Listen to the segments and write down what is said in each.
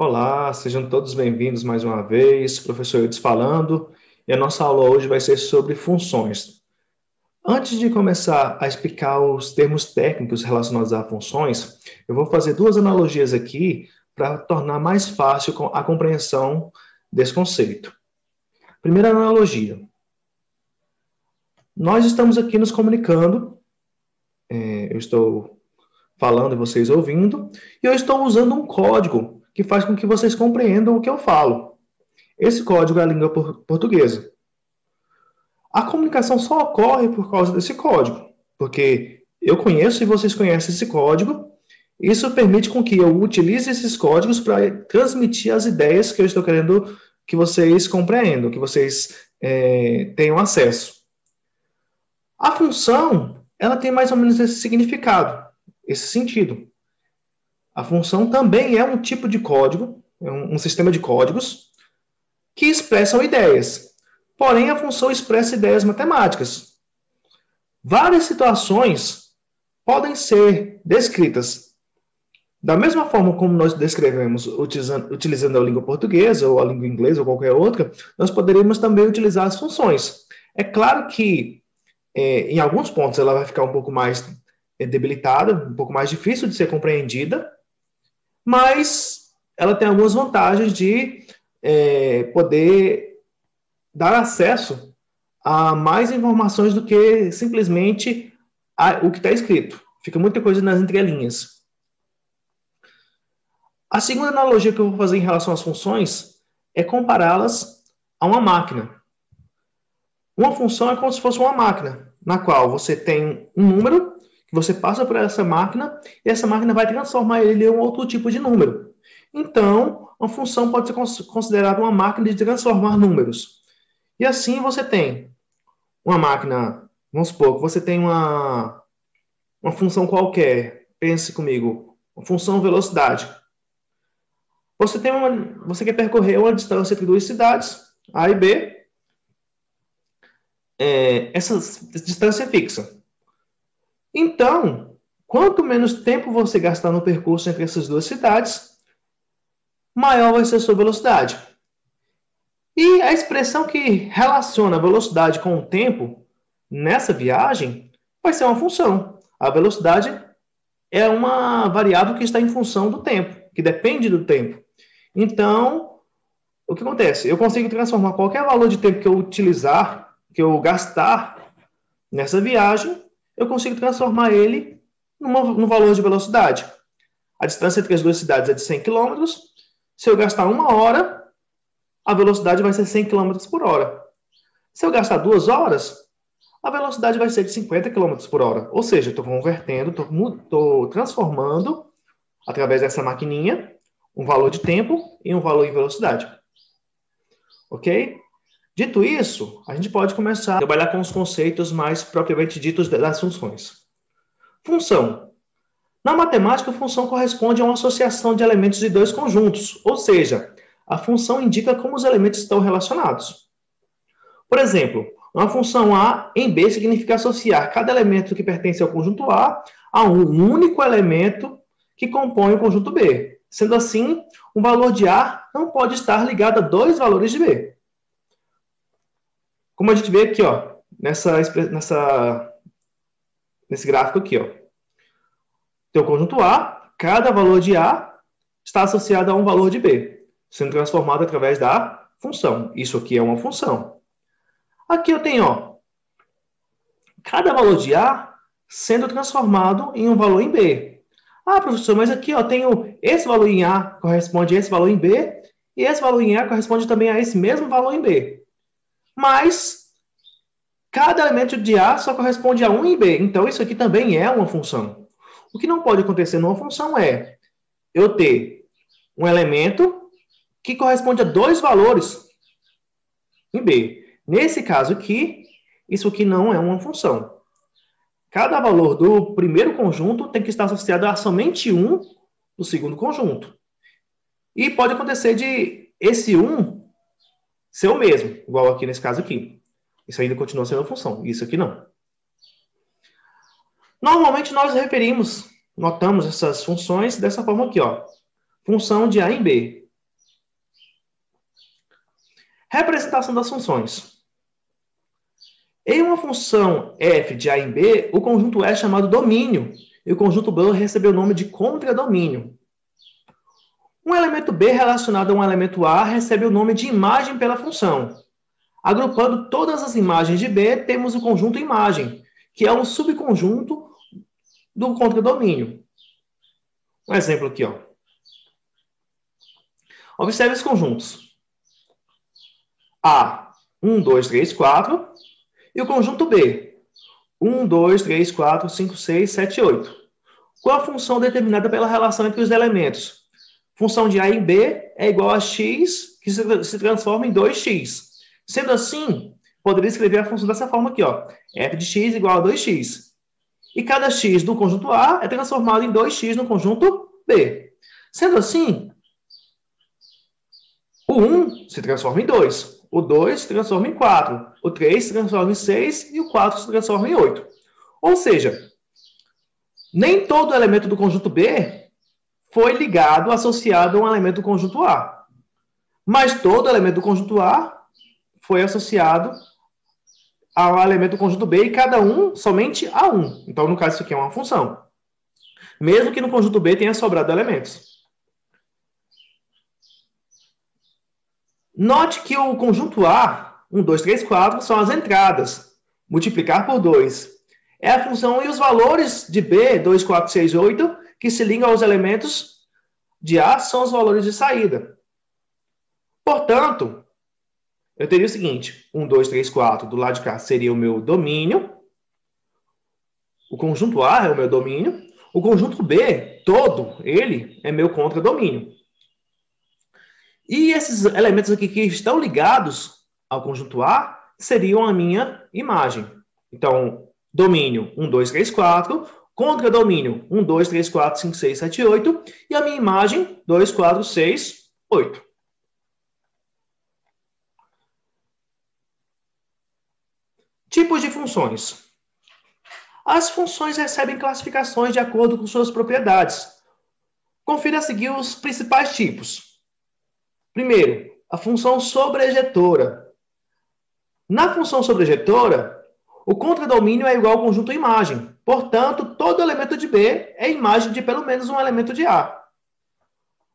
Olá, sejam todos bem-vindos mais uma vez, professor Eudes falando, e a nossa aula hoje vai ser sobre funções. Antes de começar a explicar os termos técnicos relacionados a funções, eu vou fazer duas analogias aqui para tornar mais fácil a compreensão desse conceito. Primeira analogia. Nós estamos aqui nos comunicando, eu estou falando e vocês ouvindo, e eu estou usando um código que faz com que vocês compreendam o que eu falo. Esse código é a língua portuguesa. A comunicação só ocorre por causa desse código, porque eu conheço e vocês conhecem esse código. Isso permite com que eu utilize esses códigos para transmitir as ideias que eu estou querendo que vocês compreendam, que vocês tenham acesso. A função, ela tem mais ou menos esse significado, esse sentido. A função também é um tipo de código, é um sistema de códigos que expressam ideias. Porém, a função expressa ideias matemáticas. Várias situações podem ser descritas da mesma forma como nós descrevemos utilizando a língua portuguesa, ou a língua inglesa, ou qualquer outra, nós poderíamos também utilizar as funções. É claro que, em alguns pontos, ela vai ficar um pouco mais debilitada, um pouco mais difícil de ser compreendida, mas ela tem algumas vantagens de poder dar acesso a mais informações do que simplesmente o que está escrito. Fica muita coisa nas entrelinhas. A segunda analogia que eu vou fazer em relação às funções é compará-las a uma máquina. Uma função é como se fosse uma máquina, na qual você tem um número, que você passa por essa máquina, e essa máquina vai transformar ele em um outro tipo de número. Então, uma função pode ser considerada uma máquina de transformar números. E assim você tem uma máquina, vamos supor, que você tem uma função qualquer, pense comigo, uma função velocidade. Você quer percorrer uma distância entre duas cidades, A e B. Essa distância é fixa. Então, quanto menos tempo você gastar no percurso entre essas duas cidades, maior vai ser a sua velocidade. E a expressão que relaciona a velocidade com o tempo nessa viagem vai ser uma função. A velocidade é uma variável que está em função do tempo, que depende do tempo. Então, o que acontece? Eu consigo transformar qualquer valor de tempo que eu utilizar, que eu gastar nessa viagem, eu consigo transformar ele no valor de velocidade. A distância entre as duas cidades é de 100 km. Se eu gastar 1 hora, a velocidade vai ser 100 km por hora. Se eu gastar 2 horas, a velocidade vai ser de 50 km por hora. Ou seja, estou convertendo, estou transformando, através dessa maquininha, um valor de tempo em um valor em velocidade. Ok? Dito isso, a gente pode começar a trabalhar com os conceitos mais propriamente ditos das funções. Função. Na matemática, a função corresponde a uma associação de elementos de dois conjuntos, ou seja, a função indica como os elementos estão relacionados. Por exemplo, uma função A em B significa associar cada elemento que pertence ao conjunto A um único elemento que compõe o conjunto B. Sendo assim, um valor de A não pode estar ligado a dois valores de B. Como a gente vê aqui, ó, nesse gráfico aqui, ó. Tem o conjunto A, cada valor de A está associado a um valor de B, sendo transformado através da função. Isso aqui é uma função. Aqui eu tenho, ó, cada valor de A sendo transformado em um valor em B. Ah, professor, mas aqui, ó, tenho esse valor em A corresponde a esse valor em B, e esse valor em A corresponde também a esse mesmo valor em B. Mas cada elemento de A só corresponde a um em B. Então, isso aqui também é uma função. O que não pode acontecer numa função é eu ter um elemento que corresponde a dois valores em B. Nesse caso aqui, isso aqui não é uma função. Cada valor do primeiro conjunto tem que estar associado a somente um do segundo conjunto. E pode acontecer de esse um ser o mesmo, igual aqui nesse caso aqui. Isso ainda continua sendo uma função, isso aqui não. Normalmente nós notamos essas funções dessa forma aqui, ó. Função de A em B. Representação das funções. Em uma função f de A em B, o conjunto E é chamado domínio, e o conjunto B recebeu o nome de contradomínio. Um elemento B relacionado a um elemento A recebe o nome de imagem pela função. Agrupando todas as imagens de B, temos o conjunto imagem, que é um subconjunto do contradomínio. Um exemplo aqui, ó. Observe os conjuntos. A, 1, 2, 3, 4. E o conjunto B, 1, 2, 3, 4, 5, 6, 7, 8. Qual a função determinada pela relação entre os elementos? Função de A em B é igual a x, que se transforma em 2x. Sendo assim, poderia escrever a função dessa forma aqui, ó. F de x igual a 2x. E cada x do conjunto A é transformado em 2x no conjunto B. Sendo assim, o 1 se transforma em 2. O 2 se transforma em 4, o 3 se transforma em 6 e o 4 se transforma em 8. Ou seja, nem todo elemento do conjunto B foi ligado, associado a um elemento do conjunto A. Mas todo elemento do conjunto A foi associado ao elemento do conjunto B e cada um somente a um. Então, no caso, isso aqui é uma função. Mesmo que no conjunto B tenha sobrado elementos. Note que o conjunto A, 1, 2, 3, 4, são as entradas. Multiplicar por 2 é a função e os valores de B, 2, 4, 6, 8, que se ligam aos elementos de A, são os valores de saída. Portanto, eu teria o seguinte, 1, 2, 3, 4, do lado de cá seria o meu domínio. O conjunto A é o meu domínio. O conjunto B, todo ele, é meu contradomínio. E esses elementos aqui que estão ligados ao conjunto A seriam a minha imagem. Então, domínio 1, 2, 3, 4, contradomínio 1, 2, 3, 4, 5, 6, 7, 8, e a minha imagem 2, 4, 6, 8. Tipos de funções. As funções recebem classificações de acordo com suas propriedades. Confira a seguir os principais tipos. Primeiro, a função sobrejetora. Na função sobrejetora, o contradomínio é igual ao conjunto imagem. Portanto, todo elemento de B é imagem de pelo menos um elemento de A.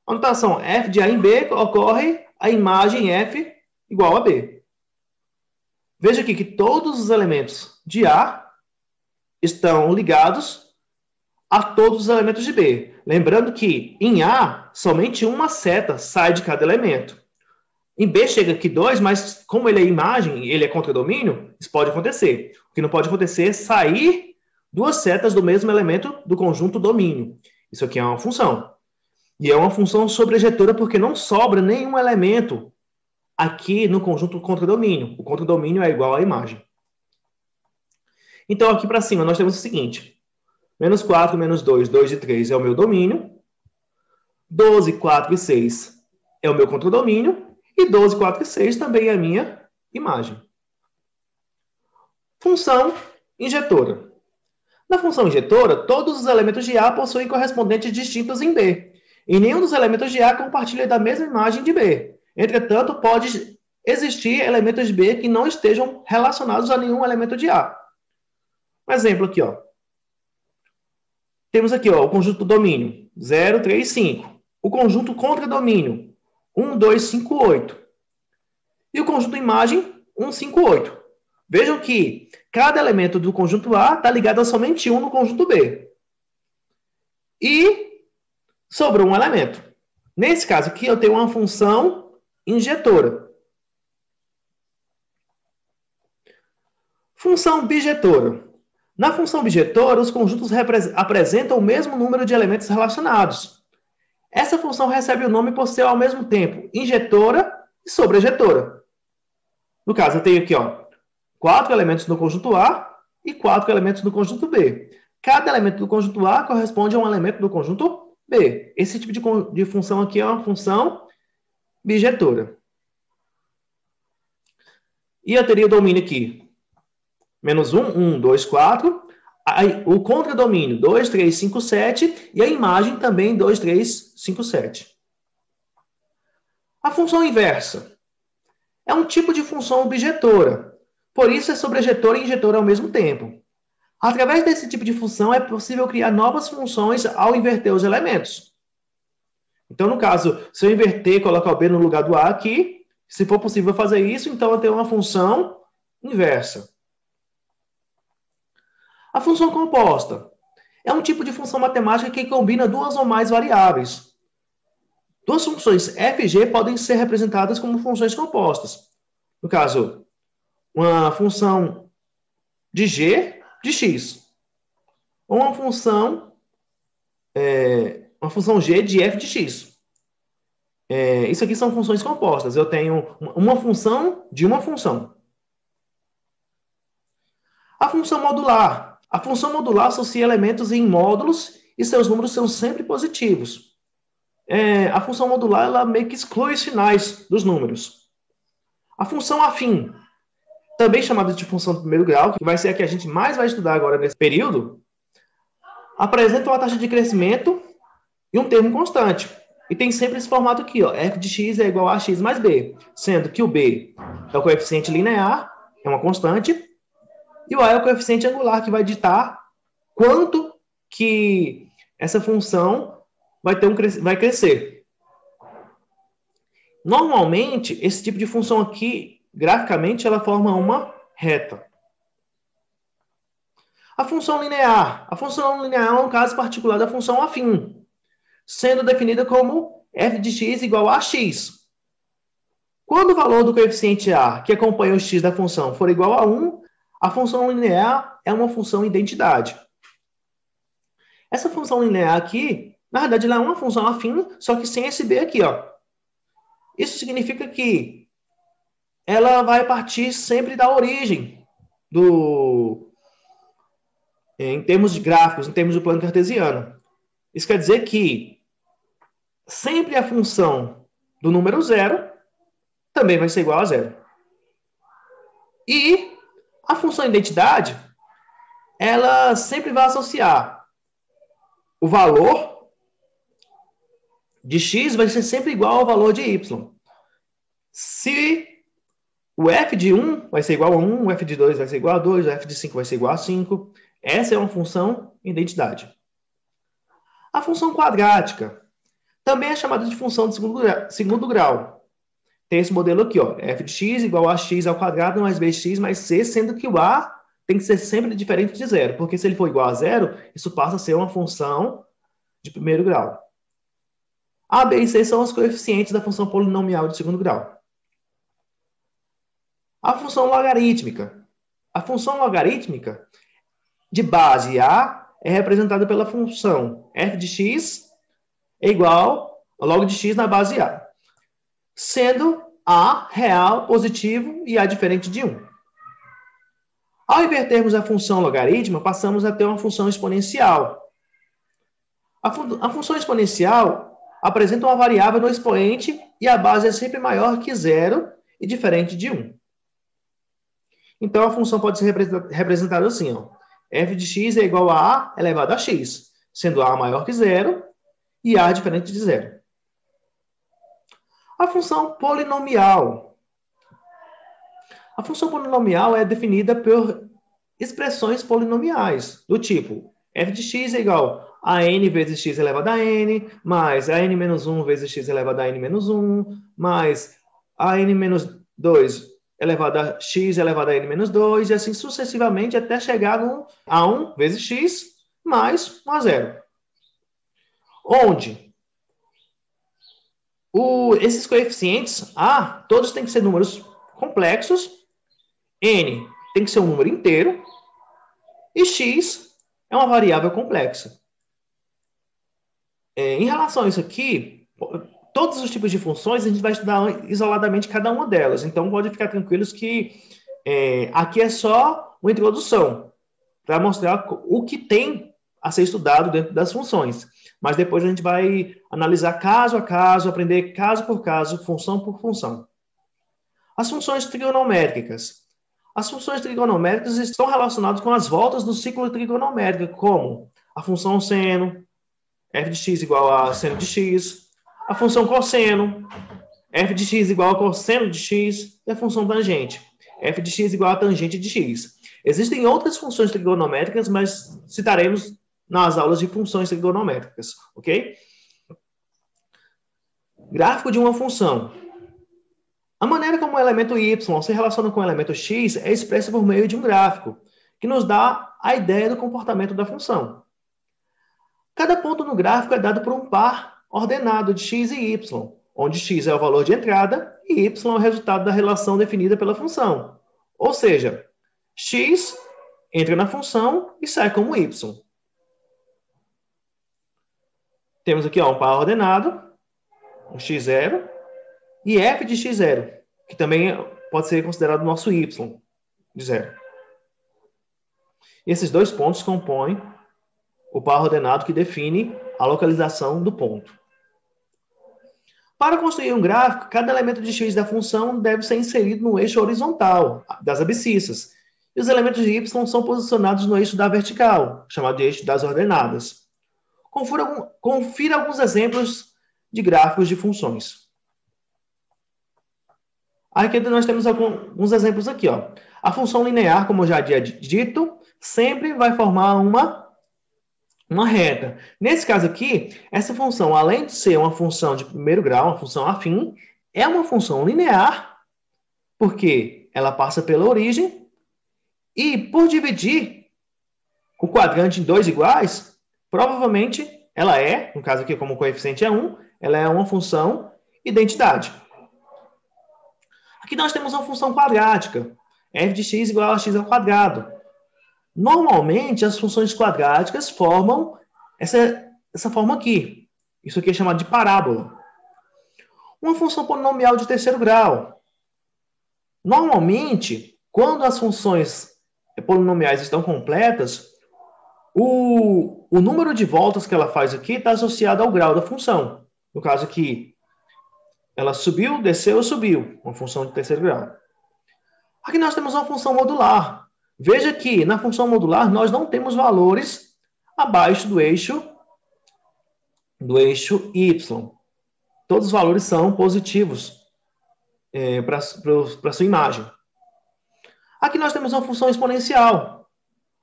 A notação f de A em B ocorre a imagem f igual a B. Veja aqui que todos os elementos de A estão ligados a todos os elementos de B. Lembrando que em A, somente uma seta sai de cada elemento. Em B chega aqui 2, mas como ele é imagem e ele é contradomínio, isso pode acontecer. O que não pode acontecer é sair duas setas do mesmo elemento do conjunto domínio. Isso aqui é uma função. E é uma função sobrejetora porque não sobra nenhum elemento aqui no conjunto contradomínio. O contradomínio é igual à imagem. Então, aqui para cima, nós temos o seguinte. Menos 4, menos 2, 2 e 3 é o meu domínio. 12, 4 e 6 é o meu contradomínio. E 12, 4 e 6 também é a minha imagem. Função injetora. Na função injetora, todos os elementos de A possuem correspondentes distintos em B. E nenhum dos elementos de A compartilha da mesma imagem de B. Entretanto, pode existir elementos de B que não estejam relacionados a nenhum elemento de A. Um exemplo aqui, ó. Temos aqui, ó, o conjunto domínio 0, 3, 5. O conjunto contradomínio 1, 2, 5, 8. E o conjunto imagem 1, 5, 8. Vejam que cada elemento do conjunto A está ligado a somente um no conjunto B. E sobrou um elemento. Nesse caso aqui, eu tenho uma função injetora. Função bijetora. Na função bijetora, os conjuntos apresentam o mesmo número de elementos relacionados. Essa função recebe o nome por ser, ao mesmo tempo, injetora e sobrejetora. No caso, eu tenho aqui, ó, 4 elementos no conjunto A e 4 elementos no conjunto B. Cada elemento do conjunto A corresponde a um elemento do conjunto B. Esse tipo de função aqui é uma função bijetora. E eu teria o domínio aqui. Menos 1, 1, 2, 4. O contradomínio, 2, 3, 5, 7. E a imagem também, 2, 3, 5, 7. A função inversa. é um tipo de função objetora. Por isso, é sobrejetora e injetora ao mesmo tempo. Através desse tipo de função, é possível criar novas funções ao inverter os elementos. Então, no caso, se eu inverter e colocar o B no lugar do A aqui, se for possível fazer isso, então eu tenho uma função inversa. A função composta é um tipo de função matemática que combina duas ou mais variáveis. Duas funções f e g podem ser representadas como funções compostas. No caso, uma função de g de x. Ou uma função g de f de x. Isso aqui são funções compostas. Eu tenho uma função de uma função. A função modular. A função modular associa elementos em módulos e seus números são sempre positivos. A função modular ela meio que exclui os sinais dos números. A função afim, também chamada de função de primeiro grau, que vai ser a que a gente mais vai estudar agora nesse período, apresenta uma taxa de crescimento e um termo constante. E tem sempre esse formato aqui, ó, f de x é igual a x mais b, sendo que o b é o coeficiente linear, é uma constante, e o a é o coeficiente angular, que vai ditar quanto que essa função vai crescer. Normalmente, esse tipo de função aqui, graficamente, ela forma uma reta. A função linear. A função linear é um caso particular da função afim, sendo definida como f de x igual a x. Quando o valor do coeficiente a, que acompanha o x da função, for igual a 1, a função linear é uma função identidade. Essa função linear aqui, na verdade, ela é uma função afim, só que sem esse b aqui, ó. Isso significa que ela vai partir sempre da origem em termos de gráficos, em termos do plano cartesiano. Isso quer dizer que sempre a função do número 0 também vai ser igual a 0. E a função identidade, ela sempre vai associar o valor de x vai ser sempre igual ao valor de y. Se o f de 1 vai ser igual a 1, o f de 2 vai ser igual a 2, o f de 5 vai ser igual a 5. Essa é uma função identidade. A função quadrática também é chamada de função de segundo grau. Tem esse modelo aqui, ó, f de x igual a x ao quadrado mais b de x mais c, sendo que o a tem que ser sempre diferente de zero, porque se ele for igual a zero, isso passa a ser uma função de primeiro grau. A, b e c são os coeficientes da função polinomial de segundo grau. A função logarítmica. A função logarítmica de base a é representada pela função f de x é igual a log de x na base a, sendo a real positivo e a diferente de 1. Ao invertermos a função logarítmica, passamos a ter uma função exponencial. A função exponencial apresenta uma variável no expoente e a base é sempre maior que 0 e diferente de 1. Então, a função pode ser representada assim, ó. F de x é igual a elevado a x, sendo a maior que 0 e a diferente de 0. A função polinomial. A função polinomial é definida por expressões polinomiais, do tipo f de x é igual a n vezes x elevado a n, mais a n menos 1 vezes x elevado a n menos 1, mais a n menos 2 elevado a x elevado a n menos 2, e assim sucessivamente até chegar a 1 vezes x mais 1 a 0. Onde esses coeficientes a, todos têm que ser números complexos, n tem que ser um número inteiro, e x é uma variável complexa. Em relação a isso aqui, todos os tipos de funções, a gente vai estudar isoladamente cada uma delas. Então, pode ficar tranquilos que aqui é só uma introdução, para mostrar o que tem a ser estudado dentro das funções. Mas depois a gente vai analisar caso a caso, aprender caso por caso, função por função. As funções trigonométricas. As funções trigonométricas estão relacionadas com as voltas do ciclo trigonométrico, como a função seno, f de x igual a seno de x, a função cosseno, f de x igual a cosseno de x é a função tangente. F de x igual a tangente de x. Existem outras funções trigonométricas, mas citaremos nas aulas de funções trigonométricas, ok? Gráfico de uma função. A maneira como o elemento y se relaciona com o elemento x é expressa por meio de um gráfico, que nos dá a ideia do comportamento da função. Cada ponto no gráfico é dado por um par ordenado de x e y, onde x é o valor de entrada e y é o resultado da relação definida pela função. Ou seja, x entra na função e sai como y. Temos aqui um par ordenado, um x0, e f de x0, que também pode ser considerado o nosso y de 0. Esses dois pontos compõem o par ordenado que define a localização do ponto. Para construir um gráfico, cada elemento de x da função deve ser inserido no eixo horizontal das abscissas, e os elementos de y são posicionados no eixo da vertical, chamado de eixo das ordenadas. Confira alguns exemplos de gráficos de funções. Aqui nós temos alguns exemplos aqui. A função linear, como eu já tinha dito, sempre vai formar uma reta. Nesse caso aqui, essa função, além de ser uma função de primeiro grau, uma função afim, é uma função linear, porque ela passa pela origem, e por dividir o quadrante em dois iguais, provavelmente ela é, no caso aqui como o coeficiente é 1, ela é uma função identidade. Aqui nós temos uma função quadrática, f de x igual a x ao quadrado. Normalmente, as funções quadráticas formam essa forma aqui. Isso aqui é chamado de parábola. Uma função polinomial de terceiro grau. Normalmente, quando as funções polinomiais estão completas, o número de voltas que ela faz aqui está associado ao grau da função. No caso aqui, ela subiu, desceu, subiu. Uma função de terceiro grau. Aqui nós temos uma função modular. Veja que na função modular nós não temos valores abaixo do eixo y. Todos os valores são positivos para a sua imagem. Aqui nós temos uma função exponencial.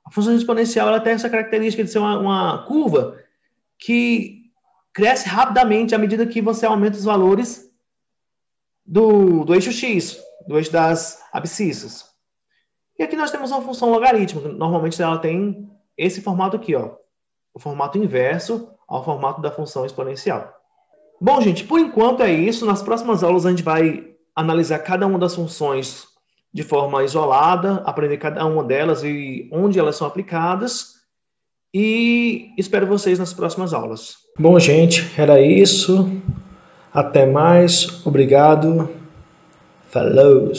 A função exponencial ela tem essa característica de ser uma curva que cresce rapidamente à medida que você aumenta os valores do eixo x, do eixo das abscissas. E aqui nós temos uma função logarítmica. Normalmente ela tem esse formato aqui, o formato inverso ao formato da função exponencial. Bom, gente, por enquanto é isso. Nas próximas aulas a gente vai analisar cada uma das funções de forma isolada, aprender cada uma delas e onde elas são aplicadas. E espero vocês nas próximas aulas. Bom, gente, era isso. Até mais. Obrigado. Falou!